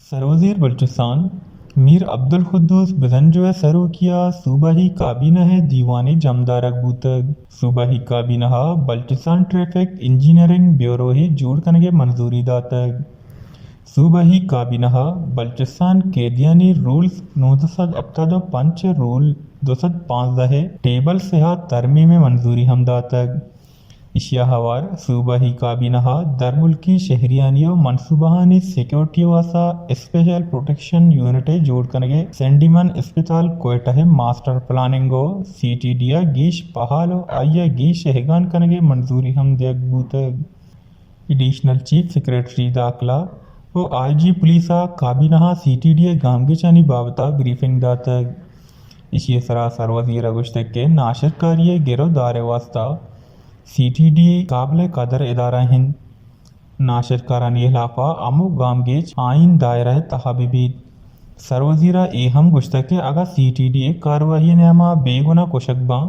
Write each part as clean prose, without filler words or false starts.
سروزیر بلوچستان میر عبدالقدوس بزنجو سروکیا صوبائی کابینہ دیوانی جمدارک بوتگ صوبائی کابینہ بلوچستان ٹریفک انجینئرنگ بیورو ہی جوڑ کنگے منظوری داتگ صوبائی کابینہ بلوچستان قیدیانی رولز 1975 رول 215 ٹیبل صحت ترمیم منظوری ہم داتگ اشیا ہوار صوبائی کابینہ در ملکی شہریانی و منصوبانی سیکیورٹی واسا اسپیشل پروٹیکشن یونٹ جوڑ کنگے سینڈیمن اسپتال کوئٹہ ماسٹر پلاننگو سی ٹی ڈیا گیش پہالو آئیا گیش شہگان کنگے منظوری ہم دیگ بوتگ ایڈیشنل چیف سیکریٹری داخلہ و آئی جی پولیسا کابینہ سی ٹی ڈی گامگے چانی بابتا بریفنگ داتگ اشی سراسر وزیر گشتگ کے ناشر کاری گرو دار واسطہ سی ٹی ڈی قابل قدر ادارہ ہند ناشر کارانی خلافہ امو گامگیچ آئین دائرہ تحابیبید سروزیرہ ہم گشتگ کے اگا سی ٹی ڈی کاروائی نیامہ بے گناہ کوشک باں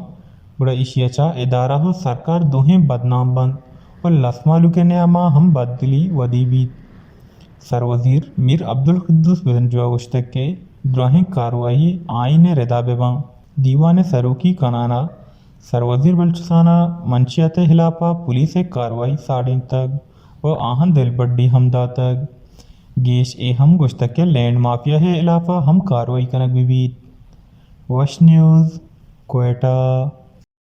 بڑا اشیا چا ادارہ ہو سرکار دوہیں بدنام بند و لسمالو کے نیامہ ہم بدلی ودی بید سروزیر میر عبدالقدوس بزنجو گشتگ کے دراہیں کاروائی آئین ردا بباں دیوان سروکی کنانا سروزیر بلوچستانہ منشیات خلافہ پولیس کاروائی ساڑھیں تک و آہن دل بڈی ہم داتگ گیش ہم گشتگ کے لینڈ مافیا ہے علاقہ ہم کاروائی کنگ بھی وش نیوز کوئٹہ